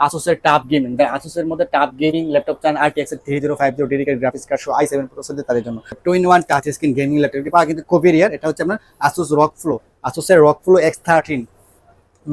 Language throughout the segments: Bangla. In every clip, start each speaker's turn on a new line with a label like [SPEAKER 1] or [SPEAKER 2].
[SPEAKER 1] আসুসের টাফ গেমিং, আসুসের মধ্যে টাফ গেমিং ল্যাপটপ চান RTX 3050 ডেডিকেটেড গ্রাফিক্স কার্ড সহ i7 প্রসেসর তাদের জন্য 2-in-1 touch screen gaming laptop পাওয়া কিন্তু খুবই রেয়ার। এটা হচ্ছে আপনার আসুসের রকফ্লো X13।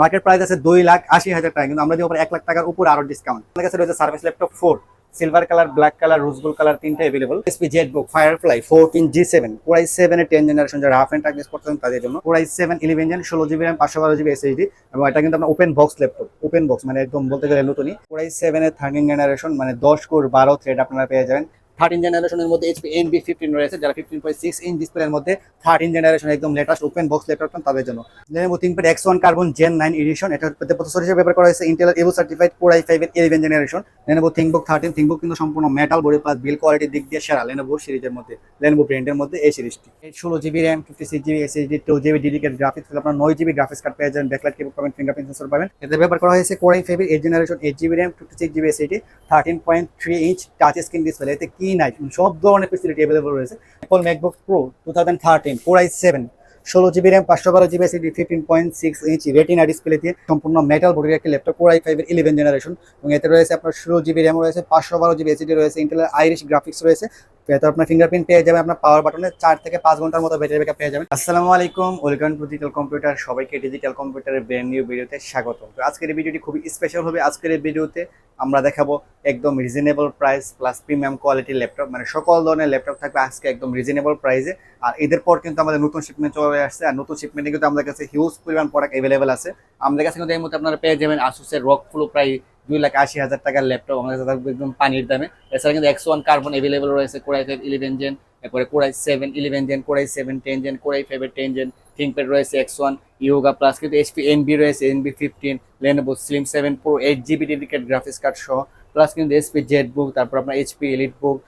[SPEAKER 1] মার্কেট প্রাইস আছে 2,80,000 টাকা, কিন্তু আমরা দিব 1 লাখ টাকার উপর আরো ডিসকাউন্ট। আমাদের কাছে রয়েছে service laptop 4, silver colour, black colour, rose gold colour, তিনটা available. SP ZBook Firefly 14G7 Core i7 এর 10 জেনারেশন যারা হাফ এন্ড টাক ইউজ করতেন তাদের জন্য Core i7 11 gen 16GB RAM 512GB SSD, এবং এটা কিন্তু আপনার open box laptop, open box মানে একদম বলতে গেলে নতুনই। Core i7 এর 13 জেনারেশন মানে 10 কোর 12 থ্রেড আপনারা পেয়ে যাবেন। 13 জেনারেশনের মধ্যে HP NB15 রয়েছে, যারা 15.6 ইঞ্চ ডিসপ্লের মধ্যে 13 জেনারেশন একদম লেটেস্ট ওপেন বক্স ল্যাপটপ তাদের জন্য। Lenovo ThinkPad X1 carbon Gen 9 edition, এটা প্রসেসর হিসেবে ব্যবহার করা হয়েছে Intel Evo certified Core i5 এর 11 জেনারেশন। Lenovo ThinkBook 13, ThinkBook কিন্তু সম্পূর্ণ মেটাল বডি প্লাস বিল কোয়ালিটির দিক দিয়ে সেরা Lenovo সিরিজের মধ্যে, Lenovo ব্র্যান্ডের মধ্যে এই সিরিজটি। 16GB RAM 56GB SSD 2GB dedicated graphics, আপনার 9GB গ্রাফিক্স কার্ড পেয়ে যাবেন, ব্যাকলাইট কিবোর্ড পাবেন, ফিঙ্গারপ্রিন্ট সেন্সর পাবেন। এতে ব্যবহার করা হয়েছে Core i5 এর 8 generation 8GB RAM 56GB SSD 13.3 inch touch screen display. এতে কি নাই, সব ধরনের ফেসিলিটি अवेलेबल রয়েছে। Apple MacBook Pro 2013 Core i7 16GB RAM 512GB SSD 15.6 inch retina display দিয়ে সম্পূর্ণ মেটাল বডির একটি ল্যাপটপ Core i5 এর 11 জেনারেশন, এবং এতে রয়েছে আপনার 16GB RAM রয়েছে, 512GB SSD রয়েছে, ইন্টেলের আইরিশ গ্রাফিক্স রয়েছে। এতে আপনার ফিঙ্গারপ্রিন্ট পেয়ে যাবেন, আপনার পাওয়ার বাটনে 4 থেকে 5 ঘন্টার মতো ব্যাটারি ব্যাকআপ পেয়ে যাবেন। আসসালামু আলাইকুম, ওয়েলকাম টু ডিজিটাল কম্পিউটার। সবাইকে ডিজিটাল কম্পিউটারের ব্র্যান্ড নিউ ভিডিওতে স্বাগত। তো আজকের এই ভিডিওটি খুবই স্পেশাল হবে। আজকের এই ভিডিওতে আমরা দেখাবো একদম রিজনেবল প্রাইস প্লাস প্রিমিয়াম কোয়ালিটির ল্যাপটপ, মানে সকল ধরনের ল্যাপটপ থাকবে আজকে একদম রিজনেবল প্রাইসে। আর এদের পর কিন্তু আমাদের নতুন শিপমেন্ট চলে আসছে, আর নতুন শিপমেন্টে কিন্তু আমাদের কাছে হিউজ পরিমাণ প্রোডাক্ট অ্যাভেলেবেল আছে। আমাদের কাছে কিন্তু এই মুহূর্তে আপনারা পেয়ে যাবেন আসুসের রকফ্লো প্রায় 2,80,000 টাকার ল্যাপটপ আমাদের কাছে থাকবে একদম পানির দামে। এছাড়া কিন্তু X1 কার্বন অ্যাভেলেবেল রয়েছে, Core i5 11 জেন, এরপরে Core i7 11 gen, Core i7 10 gen, Core i5 এর 10 জেন, ThinkPad রয়েছে X1 Yoga প্লাস, কিন্তু HP NB রয়েছে NB15, Lenovo Slim 7 Pro 8GB dedicated graphics card সহ, প্লাস কিন্তু HP জেটবুক, তারপর আপনার HP EliteBook,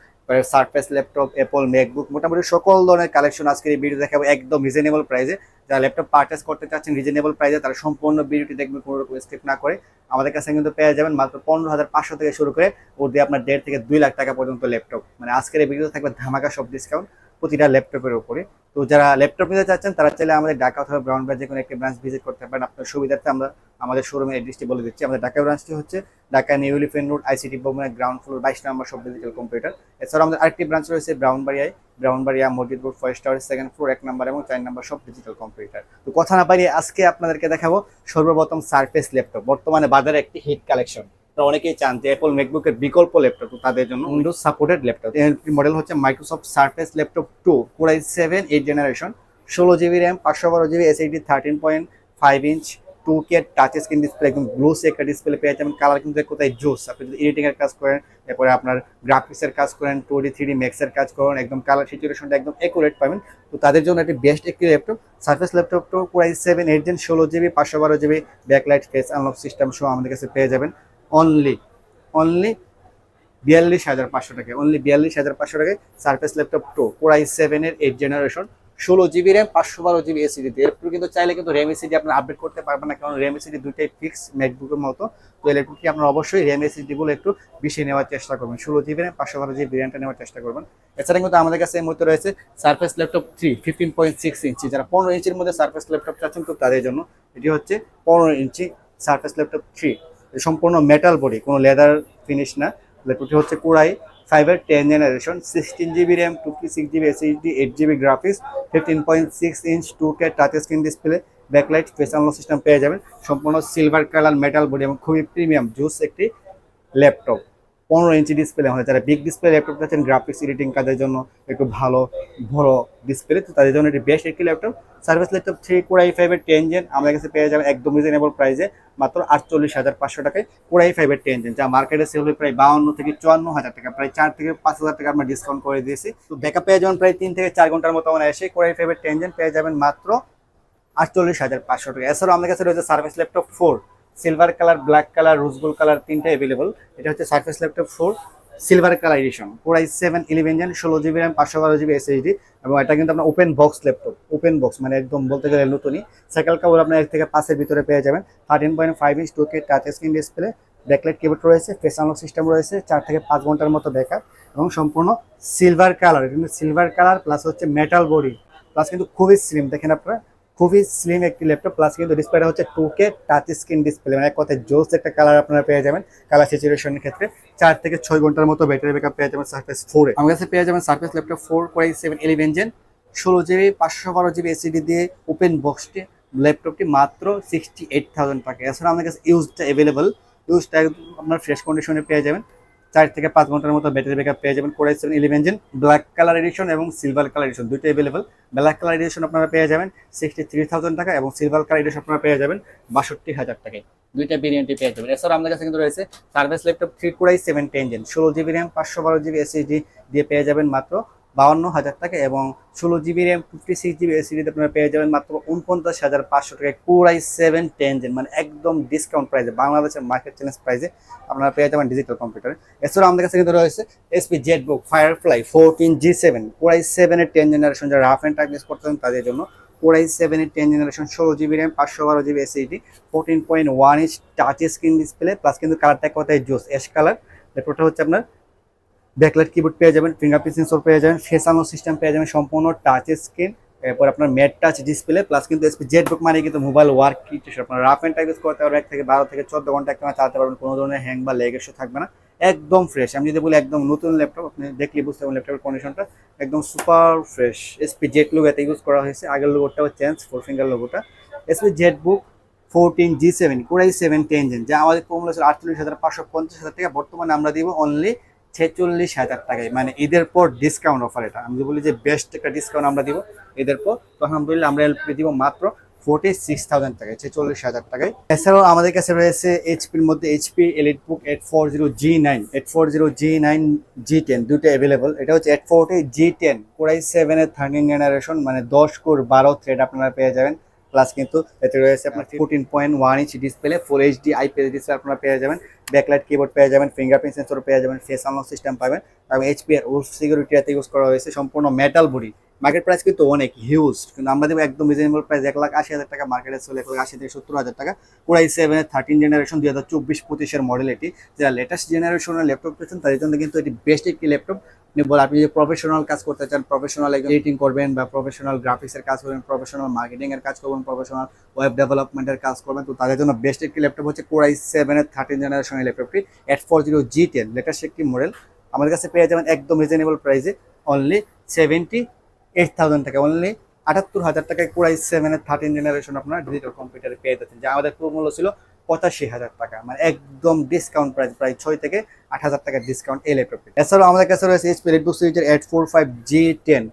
[SPEAKER 1] surface laptop, Apple MacBook, মোটামুটি সকল ধরনের কালেকশন আজকের এই ভিডিও দেখাবো একদম রিজনেবল প্রাইসে। যারা ল্যাপটপ পারচেস করতে চাচ্ছেন রিজনেবল প্রাইসে, তারা সম্পূর্ণ ভিডিওটি দেখবেন, কোনো রকম স্কিপ না করে। আমাদের কাছে কিন্তু পেয়ে যাবেন মাত্র 15,500 থেকে শুরু করে ওর দিয়ে আপনার 1.5 থেকে 2 লাখ টাকা পর্যন্ত ল্যাপটপ। মানে আজকের এই ভিডিওতে থাকবে ধামাকা সব ডিসকাউন্ট প্রতিটা ল্যাপটপের উপরে। তো যারা ল্যাপটপ নিতে চাচ্ছেন তারা চাইলে আমাদের ঢাকা অথবা ব্রাউনবাজার যে কোনো একটি ব্রাঞ্চ ভিজিট করতে পারেন। আপনার সুবিধার্থে আমরা আমাদের শোরুমের অ্যাড্রেসটি বলে দিচ্ছি। আমাদের ঢাকা ব্রাঞ্চটি হচ্ছে Dhaka new elephant road ICT ভবনের গ্রাউন্ড ফ্লোর 22 নম্বর সব ডিজিটাল কম্পিউটার। এছাড়াও আমাদের আরেকটি ব্রাঞ্চ রয়েছে ব্রাউনবাড়িয়া মসজিদ road forest tower 2nd floor 1 নম্বর এবং 4 নম্বর সব ডিজিটাল কম্পিউটার। তো কথা না বাড়িয়ে আজকে আপনাদেরকে দেখাবো সর্বপ্রথম সারফেস ল্যাপটপ, বর্তমানে বাজারে একটি হিট কালেকশন। তো অনেকেই চান যে অ্যাপল ম্যাকবুকের বিকল্প ল্যাপটপ, তাদের জন্য উইন্ডোজ সাপোর্টেড ল্যাপটপ। এর মডেল হচ্ছে Microsoft surface laptop 2 Core i7 8 generation 16GB RAM 512GB SSD 13.5 inch 2K touch screen display, একদম গ্লোসি একটা ডিসপ্লে পেয়ে যাবেন। কালার কিন্তু কোথায় জোস, আপনি যদি এডিটিং এর কাজ করেন, এরপরে আপনার গ্রাফিক্সের কাজ করেন, 2D 3D ম্যাক্সের কাজ করেন, একদম কালার সিচুয়েশনটা একদম একুরেট পাবেন। তো তাদের জন্য একটি বেস্ট একটি laptop surface laptop 2 Core i7 8 gen 16GB 512GB backlight face unlock system সহ আমাদের কাছে পেয়ে যাবেন অনলি 42,500 টাকায়। অনলি 42,500 টাকায় সারফেস ল্যাপটপ 2 Core i7 এর 8 generation 16GB RAM 512GB SSD। এরপর কিন্তু চাইলে কিন্তু RAM SSD আপনার আপডেট করতে পারবেন না, কারণ RAM SSD দুইটাই ফিক্স ম্যাকবুকের মতো। তো এই ল্যাপটপটি আপনারা অবশ্যই RAM SSD গুলো একটু বেশি নেওয়ার চেষ্টা করবেন, 16GB RAM 512GB ভেরিয়েন্টটা নেওয়ার চেষ্টা করবেন। এছাড়া কিন্তু আমাদের কাছে এই মুহূর্তে রয়েছে সারফেস ল্যাপটপ 3 15.6 ইঞ্চি। যারা 15 ইঞ্চির মধ্যে সারফেস ল্যাপটপ চাচ্ছেন তো তাদের জন্য এটি হচ্ছে 15 ইঞ্চি সারফেস ল্যাপটপ 3, সম্পূর্ণ মেটাল বডি, কোনো লেদার ফিনিশ না। ল্যাপটপটি হচ্ছে Core i5 এর 10 generation 16GB RAM 56GB SSD 8GB graphics 15.6 inch 2K touch screen display backlight face unlock system পেয়ে যাবেন। সম্পূর্ণ সিলভার কালার মেটাল বডি এবং খুবই প্রিমিয়াম জুস একটি ল্যাপটপ। 15 ইঞ্চি ডিসপ্লে হয়, যারা বিগ ডিসপ্লে ল্যাপটপ চাচ্ছেন গ্রাফিক্স এডিটিং কাজের জন্য একটু ভালো বড় ডিসপ্লে, তো তাদের জন্য এটি বেস্ট একটি laptop service laptop 3 Core i5 এর 10 জেন আমাদের কাছে পেয়ে যাবেন একদম রিজনেবল প্রাইসে মাত্র 48,500 টাকায়। Core i5 এর 10 জেন যা মার্কেটে সেল হয় প্রায় 52 থেকে 54,000 টাকা, প্রায় 4 থেকে 5,000 টাকা আমরা ডিসকাউন্ট করে দিয়েছি। তো ব্যাকআপ পেয়ে যাবেন প্রায় 3 থেকে 4 ঘন্টার মতো এসে Core i5 এর 10 জেন পেয়ে যাবেন মাত্র 48,500 টাকা। এছাড়াও আমাদের কাছে রয়েছে service laptop 4 silver colour, black colour, rose gold colour, তিনটা अवेलेबल। এটা হচ্ছে surface laptop 4 silver colour edition Core i7 11 gen 16GB RAM 512GB SSD, এবং এটা কিন্তু আপনার open box laptop, open box মানে একদম বলতে গেলে নতুনই। সাইকেল কাভার আপনার 1 থেকে 5 এর ভিতরে পেয়ে যাবেন। 13.5 inch 2K touch screen display, backlight keyboard রয়েছে, ফেস আনলক সিস্টেম রয়েছে, 4 থেকে 5 ঘন্টার মতো ব্যাকআপ, এবং সম্পূর্ণ সিলভার কালার। এটা কিন্তু সিলভার কালার প্লাস হচ্ছে মেটাল বডি প্লাস কিন্তু খুবই স্লিম, দেখেন আপনারা খুবই স্লিম একটি ল্যাপটপ, প্লাস কিন্তু ডিসপ্লেটা হচ্ছে 2K টাচ স্ক্রিন ডিসপ্লে, মানে এক কথায় জোস একটা কালার আপনারা পেয়ে যাবেন। কালার স্যাচুরেশনের ক্ষেত্রে 4 থেকে 6 ঘন্টার মতো ব্যাটারি ব্যাকআপ পেয়ে যাবেন সারফেস 4 এ। আমার কাছে পেয়ে যাবেন surface laptop 4 Core i7 11 gen 16GB 512GB SSD দিয়ে ওপেন বক্সটি ল্যাপটপটি মাত্র 68,000 টাকা। এছাড়া আমাদের কাছে ইউজটা অ্যাভেলেবল, ইউজটা আপনার ফ্রেশ কন্ডিশনে পেয়ে যাবেন। 4 থেকে 5 ঘন্টার মতো ব্যাটারি ব্যাকআপ পেয়ে যাবেন। Core i7 11 gen black colour edition এবং সিলভার কালার এডিশন দুটো অ্যাভেলেবল। ব্ল্যাক কালার এডিশন আপনারা পেয়ে যাবেন 63,000 টাকা এবং সিলভার কালার এডিশন আপনারা পেয়ে যাবেন 62,000 টাকায়। দুইটা ভেরিয়েন্টে পেয়ে যাবেন। এছাড়া আমাদের কাছে কিন্তু রয়েছে service laptop 3 Core i7 10 gen 16GB RAM 512GB SSD দিয়ে পেয়ে যাবেন মাত্র 52,000 টাকা এবং 16GB র্যাম 56GB এসএসডি দিয়ে আপনারা পেয়ে যাবেন মাত্র 49,500 টাকায় Core i7 10 জেন, মানে একদম ডিসকাউন্ট প্রাইসে, বাংলাদেশের মার্কেট চ্যালেঞ্জ প্রাইসে আপনারা পেয়ে যাবেন ডিজিটাল কম্পিউটারে। এছাড়া আমাদের কাছে কিন্তু রয়েছে HP Jetbook Firefly 14G7 Core i7 এর 10 জেনারেশন, যারা রাফ এন্ড টাফ ইউজ করতেছেন তাদের জন্য। Core i7 এর 10 generation 16GB RAM 512GB SSD 14.1 inch touch screen display, plus কিন্তু কালারটা কথায় জোস অ্যাশ কালার। ল্যাপটপটা হচ্ছে আপনার ব্যাকলাইট কিবোর্ড পেয়ে যাবেন, ফিঙ্গারপ্রিন্ট সেন্সর পেয়ে যাবেন, ফেস আনলক সিস্টেম পেয়ে যাবেন, সম্পূর্ণ টাচ স্ক্রিন, এরপর আপনার ম্যাট টাচ ডিসপ্লে, প্লাস কিন্তু এসপি জেটবুক মানে কিন্তু মোবাইল ওয়ার্ক কিট, আপনার রাফ এন্ড টাইপ ইউজ করতে পারবেন, 1 থেকে 12 থেকে 14 ঘন্টা একটানা চালাতে পারবেন, কোনো ধরনের হ্যাং বা লেগ ইস্যু থাকবে না, একদম ফ্রেশ। আমি যদি বলি একদম নতুন ল্যাপটপ, আপনি দেখলে বুঝতে পারবেন ল্যাপটপের কন্ডিশনটা একদম super fresh. SP jet logo এতে ইউজ করা হয়েছে, আগের লোগোটাও চেঞ্জ, 4 ফিঙ্গার লোগোটা। SP ZBook 14G7 Core i7 10 gen, যা আমাদের কম ছিল 48,550 টাকা, বর্তমানে আমরা দিব অনলি 46,000 টাকায়, মানে ঈদের পর ডিসকাউন্ট অফার। এটা আমি যদি বলি যে বেস্ট একটা ডিসকাউন্ট আমরা দিব ঈদের পর, তো আলহামদুলিল্লাহ আমরা দিব মাত্র 46,000 টাকায়, 46,000 টাকায়। এছাড়াও আমাদের কাছে রয়েছে এইচপির মধ্যে HP EliteBook 840G9 840G9 G10 দুটো অ্যাভেলেবল। এটা হচ্ছে 840G10 Core i7 এর 13 জেনারেশন, মানে 10 কোর 12 থ্রেড আপনারা পেয়ে যাবেন, প্লাস কিন্তু এতে রয়েছে আপনার 14.1 inch display, full HD IPS display আপনারা পেয়ে যাবেন, ব্যাকলাইট কিবোর্ড পেয়ে যাবেন, ফিঙ্গারপ্রিন্ট সেন্সর পেয়ে যাবেন, ফেস আনলক সিস্টেম পাবেন এবং এইচপি এর উলফ সিকিউরিটি এতে ইউজ করা হয়েছে, সম্পূর্ণ মেটাল বডি। মার্কেট প্রাইস কিন্তু অনেক হিউজ, কিন্তু আমরা দেবো একদম রিজনেবল প্রাইস 1,80,000 টাকা, মার্কেটে চলে 1,80,000 থেকে 70,000 টাকা। Core i7 এর 13 জেনারেশন 2024-25 মডেল এটি, যারা লেটেস্ট জেনারেশনের ল্যাপটপ পেয়েছেন তাদের জন্য কিন্তু এটি বেস্ট একটি ল্যাপটপ। আপনি যদি প্রফেশনাল কাজ করতে চান, প্রফেশনাল এডিটিং করবেন বা প্রফেশনাল গ্রাফিক্সের কাজ করবেন, প্রফেশনাল মার্কেটিং এর কাজ করবেন, প্রফেশনাল ওয়েব ডেভেলপমেন্টের কাজ করবেন, তো তাদের জন্য বেস্ট একটি ল্যাপটপ হচ্ছে Core i7 এর 13 জেনারেশনের ল্যাপটপটি 840G10 লেটেস্ট একটি মডেল। আমাদের কাছে পেয়ে যাবেন একদম রিজনেবল প্রাইসে অনলি 78,000 টাকা, অনলি 78,000 টাকায় Core i7 এর 13 জেনারেশন আপনারা ডিজিটাল কম্পিউটারে পেয়ে যাচ্ছেন, যা আমাদের পুরো মূল্য ছিল 85,000 টাকা, মানে একদম ডিসকাউন্ট প্রাইস, প্রায় 6 থেকে 8,000 টাকার ডিসকাউন্ট এই ল্যাপটপটি। এছাড়াও আমাদের কাছে রয়েছে এইচপি এলিটবুক সিরিজের 845G10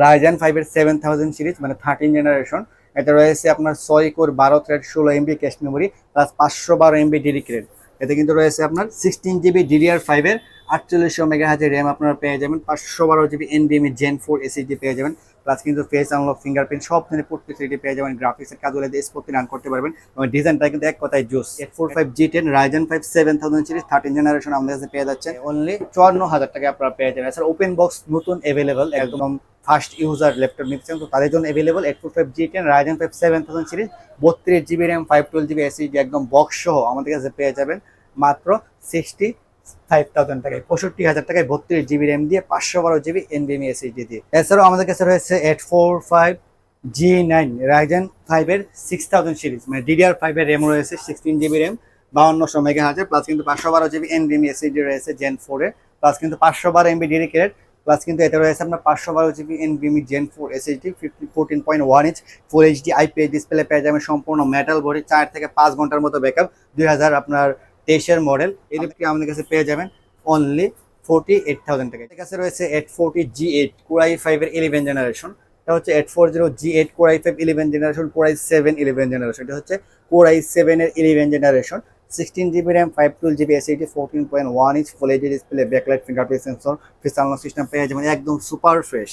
[SPEAKER 1] Ryzen 5 এর 7000 সিরিজ, মানে 13 জেনারেশন। এটা রয়েছে আপনার 6 core 12 thread 16 MB cache memory plus 512 MB dedicated. এতে কিন্তু রয়েছে আপনার 16GB DDR5 এর 4800 মেগাহার্জ র্যাম আপনারা পেয়ে যাবেন, 512GB NVMe Gen 4 SSD পেয়ে যাবেন, প্লাস কিন্তু ফেস আনলক, ফিঙ্গারপ্রিন্ট সব ধরনের পোর্ট ফেসিলিটি পেয়ে যাবেন, গ্রাফিক্সের কাজগুলো দিয়ে স্পোর্টলি রান করতে পারবেন এবং ডিজাইনটা কিন্তু এক কথায় জোস। 845G10 Ryzen 5 7000 সিরিজ 13 জেনারেশন আমাদের কাছে পেয়ে যাচ্ছে অনলি 54,000 টাকা আপনারা পেয়ে যাবেন। এছাড়া ওপেন বক্স নতুন অ্যাভেলেবল, একদম ফার্স্ট ইউজার ল্যাপটপ নিচ্ছেন তো তাদের জন্য available 845G10 Ryzen 5 7000 series 32GB RAM 512GB SSD একদম বক্স সহ আমাদের কাছে পেয়ে যাবেন মাত্র 65,000 টাকায়, 65,000 টাকায় 32GB র্যাম দিয়ে 512GB NVMe SSD দিয়ে। এছাড়াও আমাদের কাছে রয়েছে 845G9 Ryzen 5 এর 6000 সিরিজ, মানে DDR5 এর র্যাম রয়েছে, 16GB র্যাম 5200 মেগাহার্জ প্লাস কিন্তু 512GB NVMe SSD রয়েছে Gen 4 এর, প্লাস কিন্তু 512 MB ডেডিকেটেড, প্লাস কিন্তু এটা রয়েছে আপনার 512GB NVMe Gen 4 SSD 14.1 inch full HD IPS display পেয়ে যাবেন, সম্পূর্ণ মেটাল বডি, 4 থেকে 5 ঘন্টার মতো ব্যাকআপ, 2023 মডেল। এই ল্যাপটপটি আমাদের কাছে পেয়ে যাবেন অনলি 48,000 টাকা। এর কাছে রয়েছে 840G8 Core i5 এর 11 জেনারেশন, এটা হচ্ছে 840G8 Core i5 11 generation, Core i7 11 generation, এটা হচ্ছে Core i7 এর 11 generation, 16GB RAM 512GB SSD 14.1 inch full HD display, backlight, fingerprint sensor, face unlock system পেয়ে যাবেন, একদম সুপার ফ্রেশ।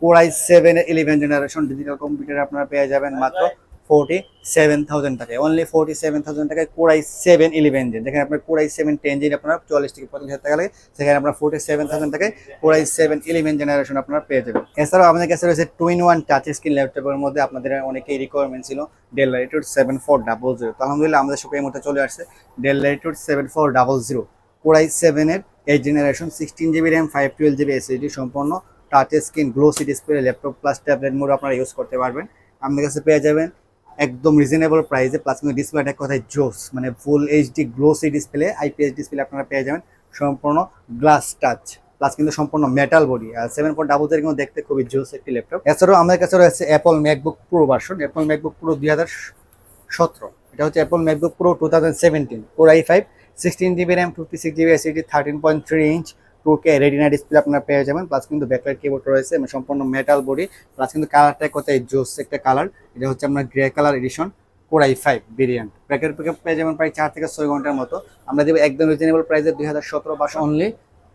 [SPEAKER 1] Core i7 এর 11 জেনারেশন ডিজিটাল কম্পিউটার আপনারা পেয়ে যাবেন মাত্র 47,000 টাকায়, অনলি 47,000 টাকায় Core i7 11 জেন, যেখানে আপনার Core i7 10 জেন আপনার 44 থেকে 45,000 টাকা লাগে, সেখানে আপনার 47,000 টাকায় Core i7 11 জেনারেশন আপনারা পেয়ে যাবেন। এছাড়াও আমাদের কাছে রয়েছে 2-in-1 টাচ স্ক্রিন ল্যাপটপের মধ্যে আপনাদের অনেকেই রিকোয়ারমেন্ট ছিল Dell Latitude 7400, তো আলহামদুলিল্লাহ আমাদের শপে এই মুহূর্তে চলে আসছে Dell Latitude 7400 Core i7 এর 8 generation, 16GB RAM 512GB SSD, সম্পূর্ণ touch screen glossy display laptop plus tablet mode আপনারা ইউজ করতে পারবেন। আমাদের কাছে পেয়ে যাবেন একদম রিজনেবল প্রাইসে, প্লাস কিন্তু ডিসপ্লেটা কথায় জোস, মানে full HD glossy display, IPS display আপনারা পেয়ে যাবেন, সম্পূর্ণ গ্লাস টাচ, প্লাস কিন্তু সম্পূর্ণ মেটাল বডি, আর 7.00 কিন্তু দেখতে খুবই জোস একটি ল্যাপটপ। এছাড়াও আমাদের কাছে রয়েছে Apple MacBook pro version, Apple MacBook pro 2017, এটা হচ্ছে Apple MacBook pro 2017, core i5, 16 GB RAM, 56 GB SSD, 13.3 inch 2K retina display আপনারা পেয়ে যাবেন, প্লাস কিন্তু ব্যাকলাইট কিবোর্ড রয়েছে, মানে সম্পূর্ণ মেটাল বডি, প্লাস কিন্তু কালারটা কোথায় জোস একটা কালার, এটা হচ্ছে আপনার grey colour edition core i5 variant. ব্যাকের পিকআপ পেয়ে যাবেন প্রায় 4 থেকে 6 ঘন্টার মতো। আমরা দেবো একদম রিজনেবল প্রাইসে 2017 ভার্সন অনলি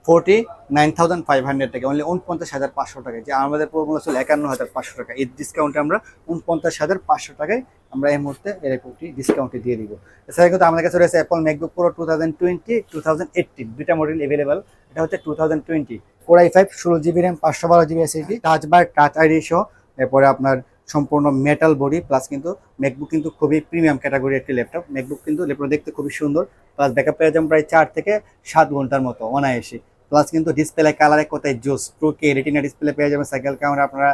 [SPEAKER 1] 49,500 টাকা, অনলি 49,500 টাকা, যে আমাদের পুরো মূল্য ছিল 51,500 টাকা। এই ডিসকাউন্টে আমরা 49,500 টাকায় আমরা এই মুহূর্তে এরকমটি ডিসকাউন্টে দিয়ে দিব। এছাড়া কিন্তু আমাদের কাছে রয়েছে অ্যাপল ম্যাকবুক প্রো 2020, 2018 দুইটা মডেল অ্যাভেলেবল। এটা হচ্ছে 2020 core i5, 16 GB RAM, 512 GB SSD, touch বার, টাচ আইডি সহ, এরপরে আপনার সম্পূর্ণ মেটাল বডি, প্লাস কিন্তু ম্যাকবুক কিন্তু খুবই প্রিমিয়াম ক্যাটাগরি একটি ল্যাপটপ। ম্যাকবুক কিন্তু ল্যাপটপ দেখতে খুবই সুন্দর, প্লাস ব্যাকআপ পেয়ে যাবেন প্রায় 4 থেকে 7 ঘন্টার মতো অনায়াসে, প্লাস কিন্তু ডিসপ্লে কালারে কোথায় জোস 2K রেটিনা ডিসপ্লে পেয়ে যাবেন, সাইকেল ক্যামেরা আপনারা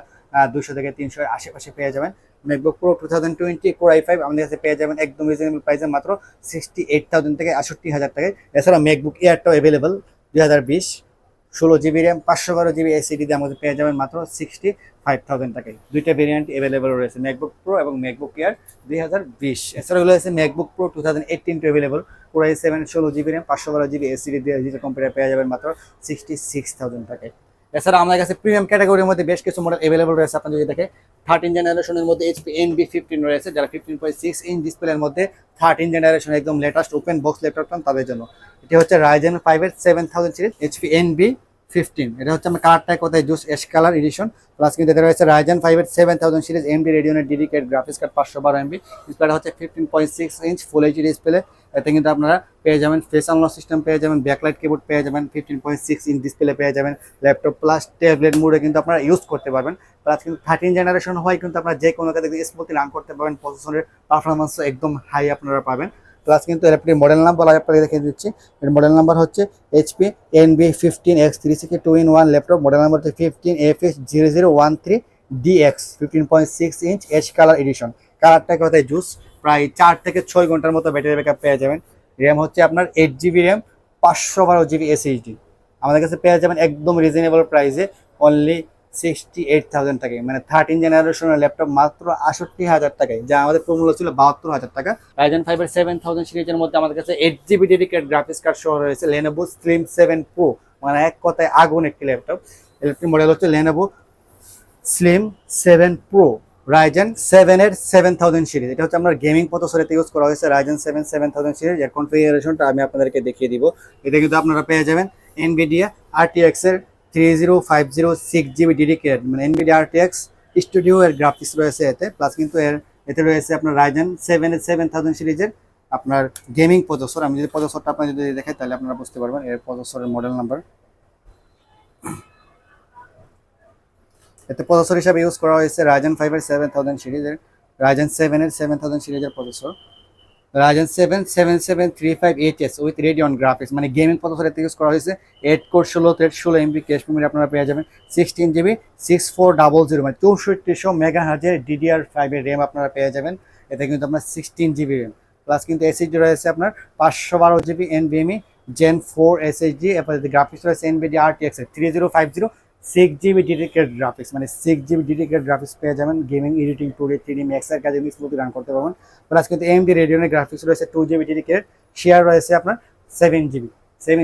[SPEAKER 1] 200 থেকে 300 আশেপাশে পেয়ে যাবেন। ম্যাকবুক প্রো 2020 কোর i5 আমাদের কাছে পেয়ে যাবেন একদম রিজনেবল প্রাইসে মাত্র 68,000 থেকে 68,000 টাকায়। এছাড়া ম্যাকবুক এয়ারটাও available 2020, 16 GB RAM, 512 GB SSD দিয়ে আমাদের পেয়ে যাবেন মাত্র 65,000 টাকায়। দুইটা ভেরিয়েন্ট অ্যাভেলেবল রয়েছে, ম্যাকবুক প্রো এবং ম্যাকবুক এয়ার 2020। এছাড়া রয়েছে MacBook Pro 2018 available, core i7, 16 GB RAM, 512 GB SSD দিয়ে ডিজিটাল কম্পিউটার পেয়ে যাবেন মাত্র 66,000 টাকায়। এছাড়া আমাদের কাছে প্রিমিয়াম ক্যাটাগরির মধ্যে বেশ কিছু মডেল অ্যাভেলেবল রয়েছে। আপনার যদি দেখে 13 জেনারেশনের মধ্যে এইচপি NB15 রয়েছে, যারা 15.6 ইঞ্চ ডিসপ্লের মধ্যে 13 জেনারেশন একদম লেটেস্ট ওপেন বক্স ল্যাপটপ তাদের জন্য। এটি হচ্ছে Ryzen 5 এর 7000 সিরিজ এইচপি NB15, এটা হচ্ছে আমার কালারটা কোথায় juice ash colour addition, plus কিন্তু এটা রয়েছে Ryzen 5 এর 7000 series AMD Radeon dedicated graphics card 512 MB, ডিসপ্লেটা হচ্ছে 15.6 ইঞ্চ ফুল এইচডি ডিসপ্লে। এতে কিন্তু আপনারা পেয়ে যাবেন ফেস আনলক সিস্টেম পেয়ে যাবেন, ব্যাকলাইট কিবোর্ড পেয়ে যাবেন, 15.6 ইঞ্চ ডিসপ্লে পেয়ে যাবেন, ল্যাপটপ প্লাস ট্যাবলেট মোডে কিন্তু আপনারা ইউজ করতে পারবেন। প্লাস কিন্তু 13 জেনারেশন হয় কিন্তু আপনারা যে কোনো কাজে স্মুথলি রান করতে পারবেন, প্রসেসরের পারফরমেন্স একদম হাই আপনারা পাবেন। প্লাস কিন্তু ল্যাপটপের মডেল নাম্বার আপনাকে দেখে দিচ্ছি, এর মডেল নাম্বার হচ্ছে HP NB15X360 2-in-1 laptop, model number হচ্ছে 15FH0013DX, 15.6 inch H colour addition. কালারটা কোথায় জুস, প্রায় 4 থেকে 6 ঘন্টার মতো ব্যাটারি ব্যাকআপ পেয়ে যাবেন। র্যাম হচ্ছে আপনার 8 GB র্যাম, 512 GB এসএসডি। আমাদের কাছে পেয়ে যাবেন একদম রিজনেবল প্রাইসে অনলি 68,000 টাকায়, মানে 13 জেনারেশনের ল্যাপটপ মাত্র 68,000 টাকায়, যা আমাদের মূল্য ছিল 72,000 টাকা। Ryzen 5 এর 7000 সিরিজের মধ্যে আমাদের কাছে 8 GB ডেডিকেটেড গ্রাফিক্স কার্ড সহ রয়েছে Lenovo Slim 7 Pro, মানে এক কথায় আগুন একটি ল্যাপটপ। এর মডেল হচ্ছে Lenovo Slim 7 Pro, Ryzen 7 এর 7000 সিরিজ। এটা হচ্ছে আমরা গেমিং প্রসেসরে ইউজ করা হয়েছে Ryzen 7 7000 সিরিজ। এর কনফিগারেশনটা আমি আপনাদেরকে দেখিয়ে দিব। এটা কিন্তু আপনারা পেয়ে যাবেন NVIDIA RTX এর 30506 GB ডেডিকেটেড, মানে NVIDIA RTX স্টুডিও এর গ্রাফিক্স রয়েছে এতে, প্লাস কিন্তু এতে রয়েছে আপনার Ryzen 7 এর 7000 সিরিজের আপনার গেমিং প্রসেসর। আমি যদি প্রসেসরটা আপনারা যদি দেখেন তাহলে আপনারা বুঝতে পারবেন এর প্রসেসরের মডেল নাম্বার। এতে প্রসেসর হিসাবে ইউজ করা হয়েছে Ryzen 5 এর 7000 সিরিজের, Ryzen 7 এর 7000 সিরিজের processor, Ryzen 7 7735HS with Radeon graphics, মানে গেমিং প্রসেসরে ইউজ করা হয়েছে। 8 core 16 thread 16 MB cache memory আপনারা পেয়ে যাবেন, 16 GB 6400 মানে 6400 মেগাহার্জের DDR5 এর র্যাম আপনারা পেয়ে যাবেন। এতে কিন্তু আপনার 16 GB র্যাম, প্লাস কিন্তু এসএসডি রয়েছে আপনার 512 GB NVMe Gen 4 SSD, এরপর গ্রাফিক্স রয়েছে NVIDIA RTX 3050 6 GB dedicated graphics, মানে 6 GB ডেডিকেটেড গ্রাফিক্স পেয়ে যাবেন। গেমিং এডিটিং টুলে 3D Max এর কাজে স্মুথলি রান করতে পারবেন। প্লাস কিন্তু AMD Radeon এর গ্রাফিক্স রয়েছে 2 GB ডেডিকেটেড, শেয়ার রয়েছে আপনার 7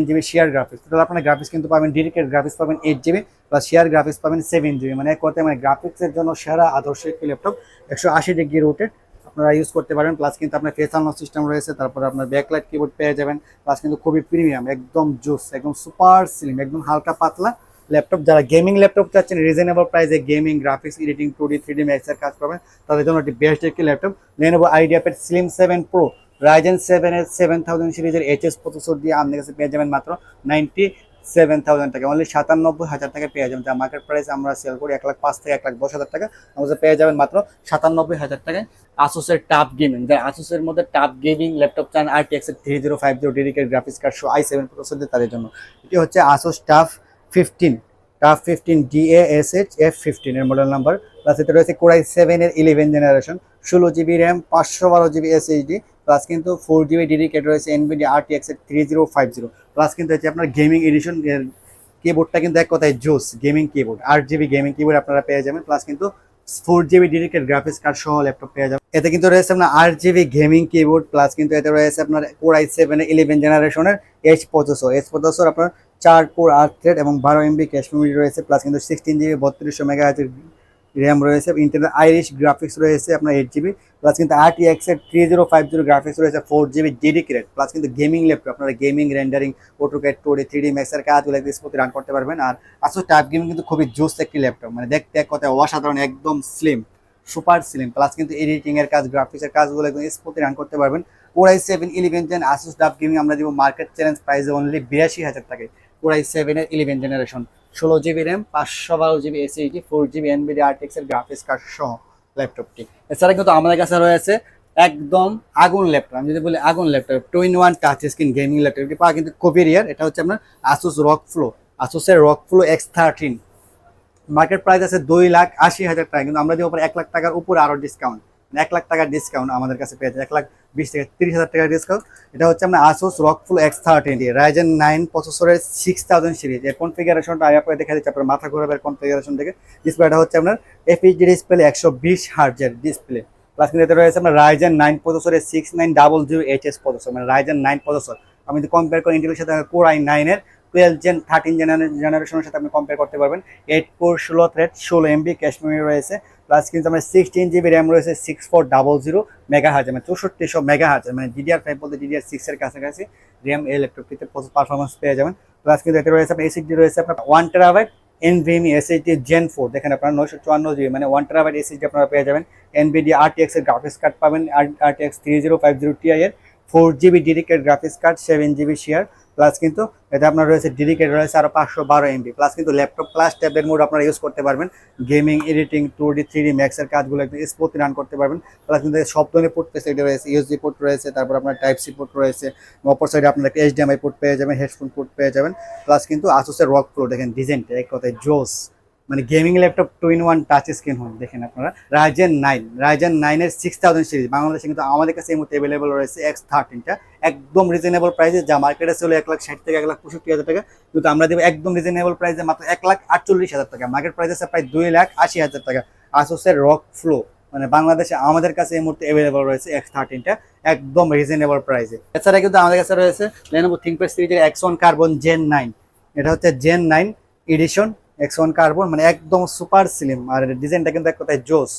[SPEAKER 1] GB শেয়ার গ্রাফিক্স। তাহলে আপনার গ্রাফিক্স কিন্তু পাবেন, ডেডিকেটেড গ্রাফিক্স পাবেন 8 GB, প্লাস শেয়ার গ্রাফিক্স পাবেন 7 GB, মানে এক কথায় মানে গ্রাফিক্সের জন্য সেরা আদর্শ একটি ল্যাপটপ। 180 ডিগ্রি রোটেট আপনারা ইউজ করতে পারেন। প্লাস কিন্তু আপনার ফেস আনলক সিস্টেম রয়েছে, তারপর আপনার ব্যাকলাইট কিবোর্ড পেয়ে যাবেন। প্লাস কিন্তু খুবই প্রিমিয়াম, একদম জোস, একদম সুপার স্লিম, একদম হালকা পাতলা ল্যাপটপ। যারা গেমিং ল্যাপটপ চাচ্ছেন রিজনেবল প্রাইসে, gaming graphics editing 2D 3D Max এর কাজ করবেন, তাদের জন্য একটি বেস্ট একটি laptop Lenovo IdeaPad Slim 7 Pro, Ryzen 7 এর 7000 সিরিজের HS প্রসেসর দিয়ে আপনার কাছে পেয়ে যাবেন মাত্র 97,000 টাকা, অনলি 97,000 টাকা পেয়ে যাবেন। যা মার্কেট প্রাইস আমরা সেল করি 1,05,000 থেকে 1,10,000 টাকা, আমাদের পেয়ে যাবেন মাত্র 97,000 টাকায়। আসুসের টাফ গেমিং, যারা আসুসের মধ্যে টাফ গেমিং ল্যাপটপ চান RTX 3050 ডেডিকেটেড গ্রাফিক্স কার্ড সহ i7 প্রসেসর দিয়ে তাদের জন্য। এটি হচ্ছে Asus tough 15 tough 15 DASH F15 এর মডেল নাম্বার। প্লাস এতে রয়েছে কোরাই 7 এর 11 generation, 16 GB RAM, 512 GB SSD, plus কিন্তু 4 GB ডেডিকেট রয়েছে NVIDIA RTX 3050। প্লাস কিন্তু হচ্ছে আপনার গেমিং এডিশন কিবোর্ডটা কিন্তু এক কথায় জোস gaming keyboard, 8 GB gaming keyboard আপনারা পেয়ে যাবেন। প্লাস কিন্তু 4 GB ডেডিকেট গ্রাফিক্স কার্ড সহ ল্যাপটপ পেয়ে যাবেন। এতে কিন্তু রয়েছে আপনার 8 GB গেমিং কিবোর্ড, প্লাস কিন্তু এতে রয়েছে আপনার কোরাই 7 এর 11 জেনারেশনের প্রসেসর আপনার 4 কোর 8 থ্রেড এবং 12 MB ক্যাশ মেমরি রয়েছে। প্লাস কিন্তু 16 GB 3200 মেগাহার্জ র্যাম রয়েছে। ইন্টেলের আইরিশ গ্রাফিক্স রয়েছে আপনার 8 GB। প্লাস কিন্তু RTX 3050 গ্রাফিক্স রয়েছে, 4 GB ডেডিকেটেড। প্লাস কিন্তু গেমিং ল্যাপটপ আপনারা gaming rendering, AutoCAD, 2D 3D Max এর কাজগুলো স্মুথলি রান করতে পারবেন। আর আসলে টাইপ গেমিং কিন্তু খুবই জোস একটি ল্যাপটপ, মানে দেখতে এক কথায় অসাধারণ, একদম স্লিম, সুপার স্লিম। প্লাস কিন্তু এডিটিং এর কাজ, গ্রাফিক্সের কাজগুলো একদম স্মুথলি রান করতে পারবেন। Core i 7 11 gen Asus TUF gaming আমরা দিব মার্কেট চ্যালেঞ্জ প্রাইসে অনলি 82,000 টাকায়। কোরাই 7 এর 11 generation, 16 GB RAM, 512 GB SSD, 4 GB NVIDIA RTX এর গ্রাফিক্স কার্ড সহ ল্যাপটপটি। এছাড়া কিন্তু আমাদের কাছে রয়েছে একদম আগুন ল্যাপটপ, আমি যদি বলি আগুন laptop, 2-in-1 touch screen gaming laptop, এটি পাওয়া কিন্তু কোভেরিয়ার। এটা হচ্ছে আপনার আসুসের রকফ্লো X13। মার্কেট প্রাইস আছে 2,80,000 টাকা, কিন্তু আমরা দিব 1 লাখ টাকার উপরে আরো ডিসকাউন্ট, 1 লাখ টাকার ডিসকাউন্ট আমাদের কাছে পেয়ে যায়, 1,20,000 থেকে 30,000 টাকার ডিসকাউন্ট। এটা হচ্ছে আমরা আসুস রকফ্লো X13 রাইজেন 9 প্রসেসরের 6000 সিরিজ। এর কনফিগারেশনটা আমি আপনাকে দেখা দিচ্ছি, আপনার মাথা ঘোরাবে কনফিগারেশন থেকে। ডিসপ্লেটা হচ্ছে আপনার FHD ডিসপ্লে, 120 হার্জের ডিসপ্লে। প্লাস কিন্তু এতে রয়েছে আপনার রাইজেন 9 প্রসেসরের 6900HS প্রসেসর, মানে রাইজেন 9 প্রসেসর। আমি যদি কম্পেয়ার করি ইন্টেলের সাথে কোরাই 9 এর 12 জেন 13 জেনারেশনের সাথে আপনি কম্পেয়ার করতে পারবেন। 8 core 16 thread, 16 MB cache memory রয়েছে। প্লাস কিন্তু আমার 16 GB র্যাম রয়েছে, 6400 মেগাহার্জ, মানে 6400 মেগাহার্জ, মানে DDR5 বলতে DDR6 এর কাছাকাছি র্যাম এই ল্যাপটপটিতে পারফরমেন্স পেয়ে যাবেন। প্লাস কিন্তু এতে রয়েছে আপনার SSD রয়েছে আপনার 1 TB NVMe SSD Gen 4, দেখেন আপনারা 954 GB, মানে 1 TB SSD আপনারা পেয়ে যাবেন। NVIDIA RTX এর গ্রাফিক্স কার্ড পাবেন, RTX 3050 Ti এর 4 GB dedicated graphics card, 7 GB share. Plus কিন্তু এটা আপনার রয়েছে ডেডিকেটেড রয়েছে আরো 512 MB। প্লাস কিন্তু ল্যাপটপ প্লাস ট্যাবলেট মোড আপনারা ইউজ করতে পারবেন, gaming, editing, 2D 3D Max এর কাজগুলো একদম স্মুথলি রান করতে পারবেন। প্লাস কিন্তু সব ধরনের পোর্ট ফেসিলিটি রয়েছে, USB পোর্ট রয়েছে, তারপর আপনার টাইপ সি পোর্ট রয়েছে, অপর সাইডে আপনার একটা HDMI পোর্ট পেয়ে যাবেন, হেডফোন পোর্ট পেয়ে যাবেন। প্লাস কিন্তু আসুসের রক প্রো দেখেন ডিজাইনটা এক কথায় জোস, মানে gaming laptop 2-in-1 touch screen হয়। দেখেন আপনারা রাইজেন 9 এর 6000 সিরিজ বাংলাদেশে কিন্তু আমাদের কাছে এই মুহূর্তে অ্যাভেলেবল রয়েছে X13টা একদম রিজনেবল প্রাইসে, যা মার্কেটে ছিল 1,60,000 থেকে 1,65,000 টাকা, কিন্তু আমরা দেবো একদম রিজনেবল প্রাইসে মাত্র 1,48,000 টাকা। মার্কেট প্রাইস আছে প্রায় 2,80,000 টাকা। আসুসের রক ফ্লো মানে বাংলাদেশে আমাদের কাছে এই মুহূর্তে অ্যাভেলেবল রয়েছে X13টা একদম রিজনেবল প্রাইসে। এছাড়া কিন্তু আমাদের কাছে রয়েছে Lenovo ThinkPad সিরিজের X1 কার্বন Gen 9। এটা হচ্ছে Gen 9 এডিশন X1 কার্বন, মানে একদম সুপার স্লিম, আর ডিজাইনটা কিন্তু এক কথায় জোস।